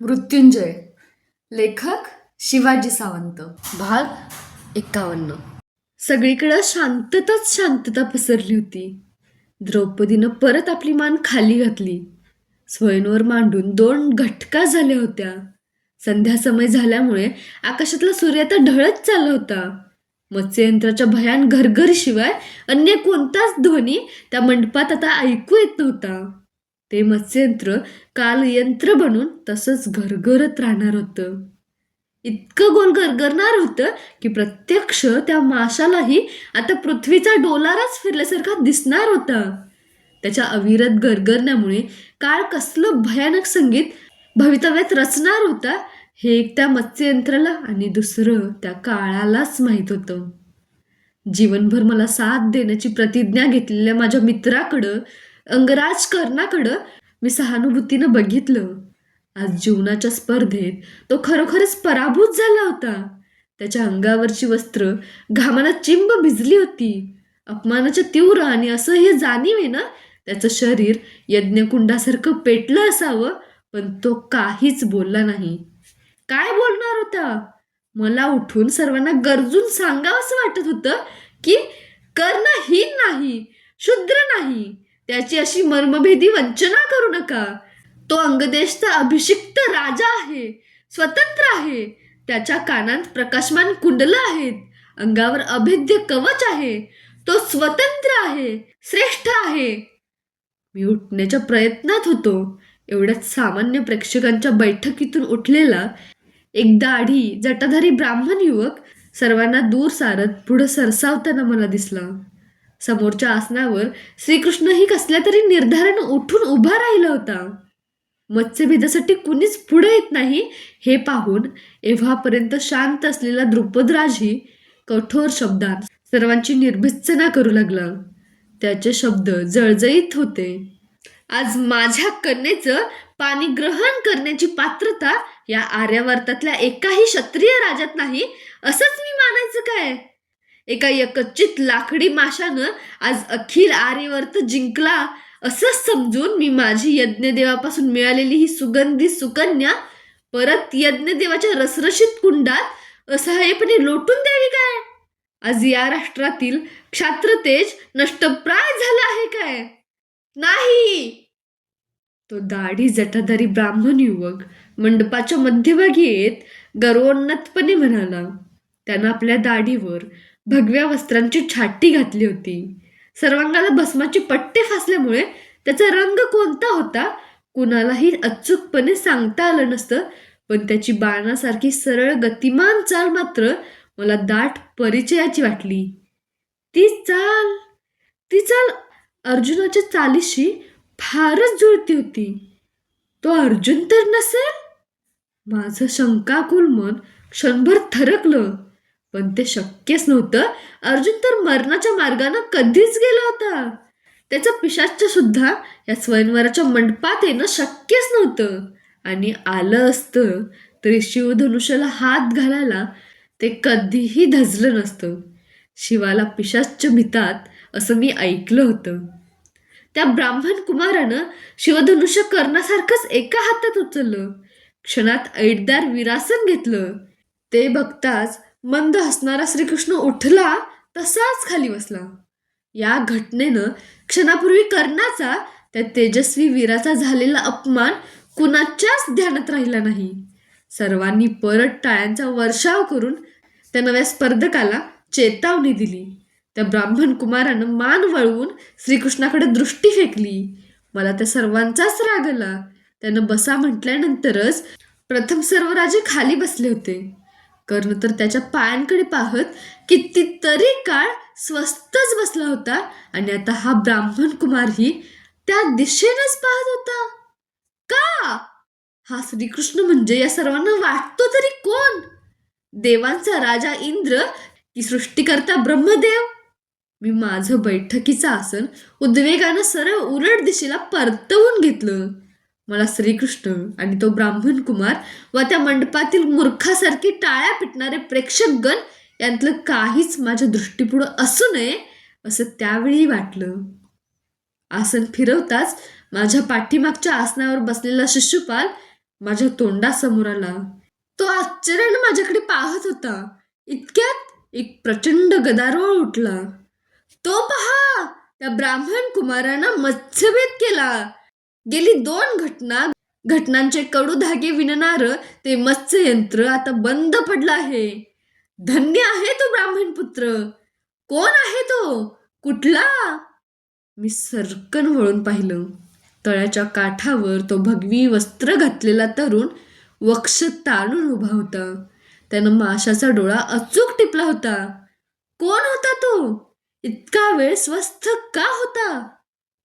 मृत्युंजय. लेखक शिवाजी सावंत. भाग 51. सगळीकडे शांतताच शांतता पसरली होती. द्रौपदीनं परत आपली मान खाली घातली. स्वयंवर मांडून 2 घटका झाल्या होत्या. संध्या समय झाल्यामुळे आकाशातला सूर्य आता ढळत चालला होता. मत्स्ययंत्राच्या भयान घरघरीशिवाय अन्य कोणताच ध्वनी त्या मंडपात आता ऐकू येत नव्हता. ते मत्स्ययंत्र काल यंत्र बनून तसंच घरघरत राहणार होतं. इतकं गोल गरगरणार होतं की प्रत्यक्ष त्या माशालाही आता पृथ्वीचा डोलाराच फिरल्यासारखा दिसणार होता. त्याच्या अविरत गरगरण्यामुळे काळ कसलं भयानक संगीत भवितव्यात रचणार होता हे एक त्या मत्स्ययंत्राला आणि दुसरं त्या काळालाच माहीत होतं. जीवनभर मला साथ देण्याची प्रतिज्ञा घेतलेल्या माझ्या मित्राकडं, अंगराज कर्णाकडं मी सहानुभूतीनं बघितलं. आज जीवनाच्या स्पर्धेत तो खरोखरच पराभूत झाला होता. त्याच्या अंगावरची वस्त्र घामानं चिंब भिजली होती. अपमानाच्या तीव्र आणि असह्य जाणीवेनं त्याचं शरीर यज्ञकुंडासारखं पेटलं असावं, पण तो काहीच बोलला नाही. काय बोलणार होता? मला उठून सर्वांना गरजून सांगावंसं वाटत होतं की कर्णहीन नाही, शूद्र नाही, त्याची अशी मर्मभेदी वंचना करू नका. तो अंगदेशचा अभिषिक्त राजा आहे, स्वतंत्र आहे. त्याच्या कानात प्रकाशमान कुंडलं आहेत, अंगावर अभेद्य कवच आहे. तो स्वतंत्र आहे, श्रेष्ठ आहे. मी उठण्याच्या प्रयत्नात होतो. एवढ्यात सामान्य प्रेक्षकांच्या बैठकीतून उठलेला एक दाढी जटाधारी ब्राह्मण युवक सर्वांना दूर सारत पुढं सरसावताना मला दिसला. समोरच्या आसनावर श्रीकृष्णही कसल्या तरी निर्धारानं उठून उभा राहिला होता. मत्स्यभेदासाठी कुणीच पुढे येत नाही हे पाहून एव्हापर्यंत शांत असलेला द्रुपदराजही कठोर शब्दात सर्वांची निर्भत्सना करू लागला. त्याचे शब्द जळजळीत होते. आज माझ्या कन्येचं पाणी ग्रहण करण्याची पात्रता या आर्यावर्तातल्या एकाही क्षत्रिय राजात नाही असंच मी मानायचं काय? एका यकच्चित लाकडी माशानं आज अखिल आर्यवर्त जिंकला असंच समजून मी माझी यज्ञदेवापासून मिळालेली ही सुगंधी सुकन्या परत यज्ञदेवाच्या रसरशीत कुंडात असहाय्यपणे लोटून द्यावी काय? आज या राष्ट्रातील क्षात्रतेज नष्टप्राय झालं आहे काय? नाही. तो दाढी जटाधारी ब्राह्मण युवक मंडपाच्या मध्यभागी येत गर्वोन्नतपणे म्हणाला. त्यानं आपल्या दाढीवर भगव्या वस्त्रांची छाटी घातली होती. सर्वांगाला भस्माची पट्टे फासल्यामुळे त्याचा रंग कोणता होता कुणालाही अचूकपणे सांगता आलं नसतं, पण त्याची बाणासारखी सरळ गतिमान चाल मात्र मला दाट परिचयाची वाटली. ती चाल अर्जुनाच्या चालीशी फारच जुळती होती. तो अर्जुन तर नसेल? माझं शंकाकुल मन क्षणभर थरकलं, पण ते शक्यच नव्हतं. अर्जुन तर मरणाच्या मार्गानं कधीच गेला होता. त्याचं पिशाच्च सुद्धा या स्वयंवराच्या मंडपात येणं शक्यच नव्हतं. आणि आलं असतं तरी शिवधनुष्याला हात घालायला ते कधीही धजलं नसतं. शिवाला पिशाच्च भितात असं मी ऐकलं होतं. त्या ब्राह्मण कुमारानं शिवधनुष्य कर्णासारखंच एका हातात उचललं. क्षणात ऐटदार विरासन घेतलं. ते बघताच मंद हसणारा श्रीकृष्ण उठला तसाच खाली बसला. या घटनेनं क्षणापूर्वी कर्णाचा त्या तेजस्वी वीराचा झालेला अपमान कुणाच्याच ध्यानात राहिला नाही. सर्वांनी परत टाळ्यांचा वर्षाव करून त्या नव्या स्पर्धकाला चेतावणी दिली. त्या ब्राह्मण कुमारानं मान वळवून श्रीकृष्णाकडे दृष्टी फेकली. मला त्या सर्वांचाच राग आला. त्यानं बसा म्हटल्यानंतरच प्रथम सर्व राजे खाली बसले होते. कर्ण तर त्याच्या पायांकडे पाहत कितीतरी काळ स्वस्तच बसला होता आणि आता हा ब्राह्मण कुमारही त्या दिशेनंच पाहत होता. का? हा श्रीकृष्ण म्हणजे या सर्वांना वाटतो तरी कोण? देवांचा राजा इंद्र की सृष्टीकर्ता ब्रह्मदेव? मी माझं बैठकीचं आसन उद्वेगानं सरळ उलट दिशेला परतवून घेतलं. मला श्रीकृष्ण आणि तो ब्राह्मण कुमार व त्या मंडपातील मूर्खासारखी टाळ्या पिटणारे प्रेक्षकगण यांतलं काहीच माझ्या दृष्टीपुढं असू नये असं त्यावेळी वाटलं. आसन फिरवताच माझ्या पाठीमागच्या आसनावर बसलेला शिशुपाल माझ्या तोंडासमोर आला. तो आश्चर्याने माझ्याकडे पाहत होता. इतक्यात एक प्रचंड गदारोळ उठला. तो पहा, त्या ब्राह्मण कुमारानं मत्स्यभेद केला. गेली 2 घटनांचे कडू धागे विणणारं ते मत्स्ययंत्र आता बंद पडलं आहे. धन्य आहे तो ब्राह्मण पुत्र. कोण आहे तो? कुठला? मी सर्रकन वळून पाहिलं. तळ्याच्या काठावर तो भगवी वस्त्र घातलेला तरुण वक्ष ताणून उभा होता. त्यानं माशाचा डोळा अचूक टिपला होता. कोण होता तो? इतका वेळ स्वस्थ का होता?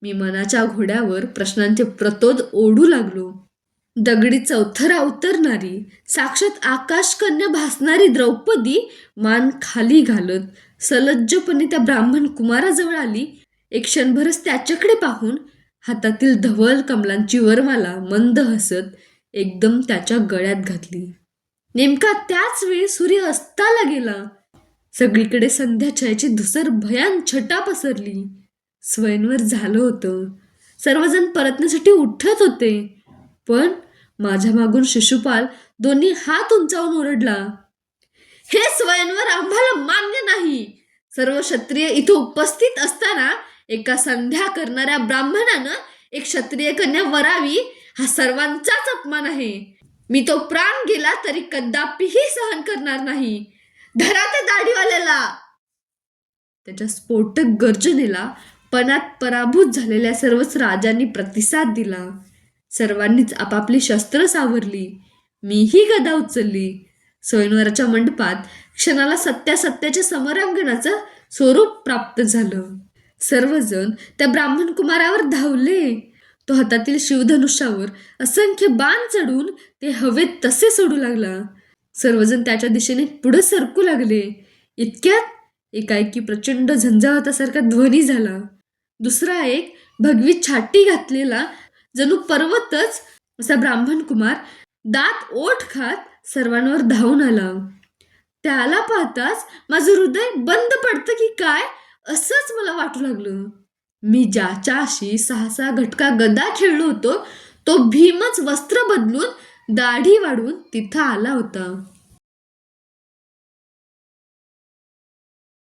मी मनाच्या घोड्यावर प्रश्नांचे प्रतोद ओढू लागलो. दगडी चौथरा उतरणारी, साक्षात आकाशकन्या भासणारी द्रौपदी मान खाली घालत सलज्जपणे त्या ब्राह्मण कुमाराजवळ आली. एक क्षणभरच त्याच्याकडे पाहून हातातील धवल कमलांची वरमाला मंद हसत एकदम त्याच्या गळ्यात घातली. नेमका त्याच वेळी सूर्य अस्ताला गेला. सगळीकडे संध्याछायेची धुसर भयान छटा पसरली. स्वयंवर झालं होतं. सर्वजण परतण्यासाठी उठत होते. पण माझ्या मागून शिशुपाल दोन्ही हात उंचावून ओरडला. हे स्वयंवर आम्हाला मान्य नाही. सर्व क्षत्रिय इथं उपस्थित असताना एका संध्या करणाऱ्या ब्राह्मणानं एक क्षत्रिय कन्या वरावी हा सर्वांचाच अपमान आहे. मी तो प्राण गेला तरी कदापिही सहन करणार नाही. धरा त्या दाढीवाल्याला. त्याच्या स्फोटक गर्जनेला पणात पराभूत झालेल्या सर्वच राजांनी प्रतिसाद दिला. सर्वांनीच आपापली शस्त्र सावरली. मीही गदा उचलली. स्वयंवराच्या मंडपात क्षणाला सत्याच्या समरांगणाचं स्वरूप प्राप्त झालं. सर्वजण त्या ब्राह्मण कुमारावर धावले. तो हातातील शिवधनुष्यावर असंख्य बाण चढून ते हवेत तसे सोडू लागला. सर्वजण त्याच्या दिशेने पुढे सरकू लागले. इतक्यात एकाएकी प्रचंड झंझावातासारखा ध्वनी झाला. दुसरा एक भगवी छाटी घातलेला जणू पर्वतच असा ब्राह्मण कुमार दात ओठ खात सर्वांवर धावून आला. त्याला पाहताच माझं हृदय बंद पडतं की काय असंच मला वाटू लागलं. मी ज्याच्याशी 6 घटका गदा खेळलो होतो तो भीमच वस्त्र बदलून दाढी वाढवून तिथं आला होता.